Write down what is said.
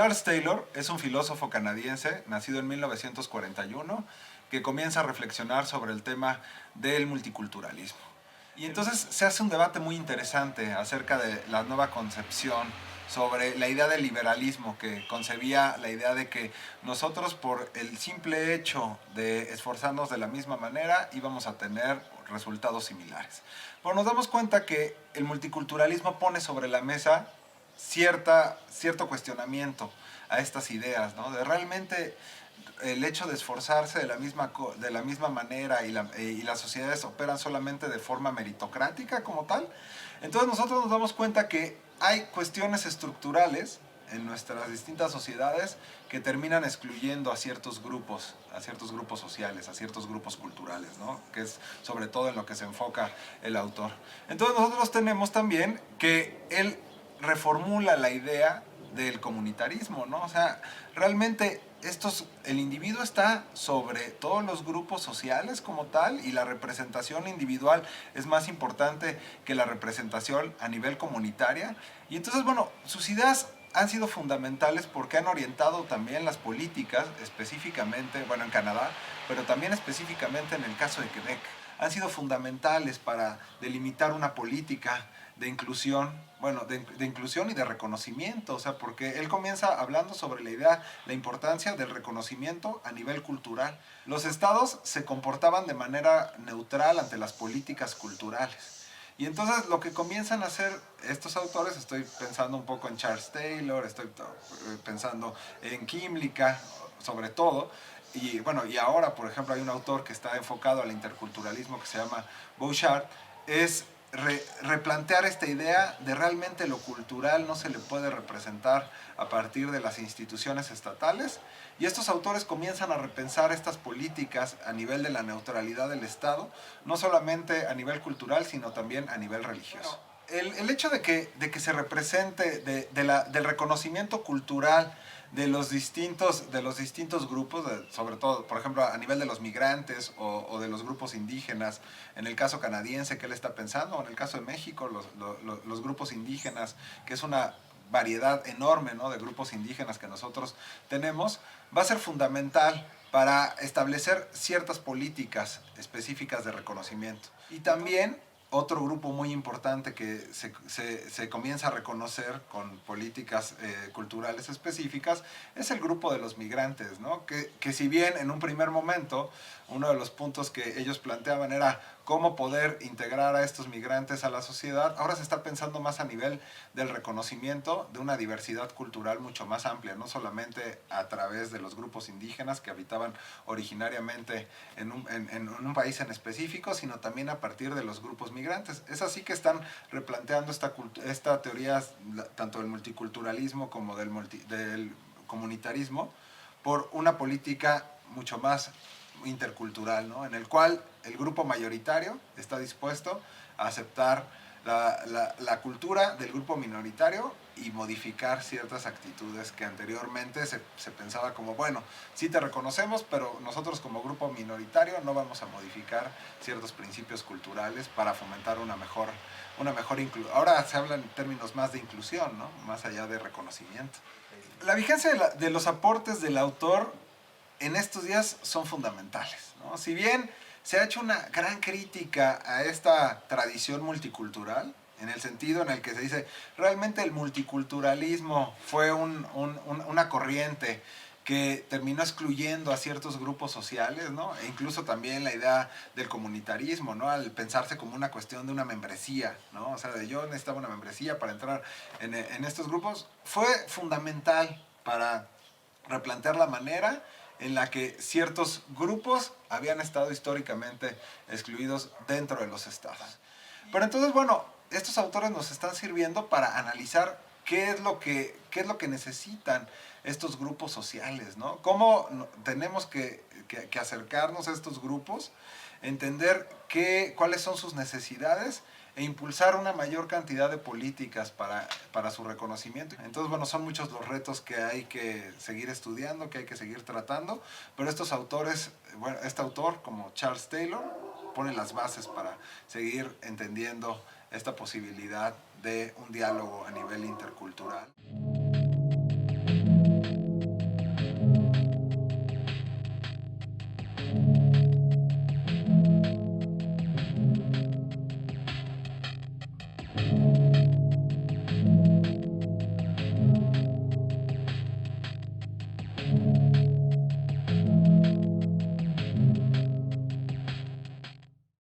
Charles Taylor es un filósofo canadiense, nacido en 1941, que comienza a reflexionar sobre el tema del multiculturalismo. Y entonces se hace un debate muy interesante acerca de la nueva concepción sobre la idea del liberalismo, que concebía la idea de que nosotros, por el simple hecho de esforzarnos de la misma manera, íbamos a tener resultados similares. Pero nos damos cuenta que el multiculturalismo pone sobre la mesa cierto cuestionamiento a estas ideas, ¿no? De realmente el hecho de esforzarse de la misma manera y las sociedades operan solamente de forma meritocrática como tal. Entonces nosotros nos damos cuenta que hay cuestiones estructurales en nuestras distintas sociedades que terminan excluyendo a ciertos grupos sociales, a ciertos grupos culturales, ¿no? Que es sobre todo en lo que se enfoca el autor. Entonces nosotros tenemos también que él reformula la idea del comunitarismo, ¿no? O sea, realmente el individuo está sobre todos los grupos sociales como tal, y la representación individual es más importante que la representación a nivel comunitaria. Y entonces, bueno, sus ideas han sido fundamentales porque han orientado también las políticas, específicamente, bueno, en Canadá, pero también específicamente en el caso de Quebec. Han sido fundamentales para delimitar una política de inclusión, bueno, de inclusión y de reconocimiento, o sea, porque él comienza hablando sobre la importancia del reconocimiento a nivel cultural. Los estados se comportaban de manera neutral ante las políticas culturales. Y entonces lo que comienzan a hacer estos autores, estoy pensando un poco en Charles Taylor, estoy pensando en Kymlicka, sobre todo, y bueno, y ahora, por ejemplo, hay un autor que está enfocado al interculturalismo que se llama Bouchard, es replantear esta idea de realmente lo cultural no se le puede representar a partir de las instituciones estatales, y estos autores comienzan a repensar estas políticas a nivel de la neutralidad del Estado, no solamente a nivel cultural, sino también a nivel religioso. El hecho de que se represente del reconocimiento cultural de los distintos grupos, sobre todo, por ejemplo, a nivel de los migrantes o de los grupos indígenas, en el caso canadiense que él está pensando, o en el caso de México, los grupos indígenas, que es una variedad enorme, ¿no?, de grupos indígenas que nosotros tenemos, va a ser fundamental para establecer ciertas políticas específicas de reconocimiento. Y también otro grupo muy importante que se comienza a reconocer con políticas culturales específicas es el grupo de los migrantes, ¿no? Que si bien en un primer momento uno de los puntos que ellos planteaban era cómo poder integrar a estos migrantes a la sociedad, ahora se está pensando más a nivel del reconocimiento de una diversidad cultural mucho más amplia, no solamente a través de los grupos indígenas que habitaban originariamente en un país en específico, sino también a partir de los grupos migrantes. Es así que están replanteando esta teoría, tanto del multiculturalismo como del comunitarismo, por una política mucho más intercultural, ¿no?, en el cual el grupo mayoritario está dispuesto a aceptar la cultura del grupo minoritario y modificar ciertas actitudes que anteriormente se pensaba como, bueno, sí te reconocemos, pero nosotros como grupo minoritario no vamos a modificar ciertos principios culturales para fomentar una mejor inclusión. Ahora se habla en términos más de inclusión, ¿no?, más allá de reconocimiento. La vigencia de los aportes del autor en estos días son fundamentales, ¿no? Si bien se ha hecho una gran crítica a esta tradición multicultural, en el sentido en el que se dice, realmente el multiculturalismo fue una corriente que terminó excluyendo a ciertos grupos sociales, ¿no? E incluso también la idea del comunitarismo, ¿no?, al pensarse como una cuestión de una membresía, ¿no? O sea, de yo necesitaba una membresía para entrar en estos grupos, fue fundamental para replantear la manera en la que ciertos grupos habían estado históricamente excluidos dentro de los estados. Pero entonces, bueno, estos autores nos están sirviendo para analizar qué es lo que necesitan estos grupos sociales, ¿no? Cómo tenemos que acercarnos a estos grupos, entender cuáles son sus necesidades e impulsar una mayor cantidad de políticas para su reconocimiento. Entonces, bueno, son muchos los retos que hay que seguir estudiando, que hay que seguir tratando, pero estos autores, bueno, este autor como Charles Taylor pone las bases para seguir entendiendo esta posibilidad de un diálogo a nivel intercultural.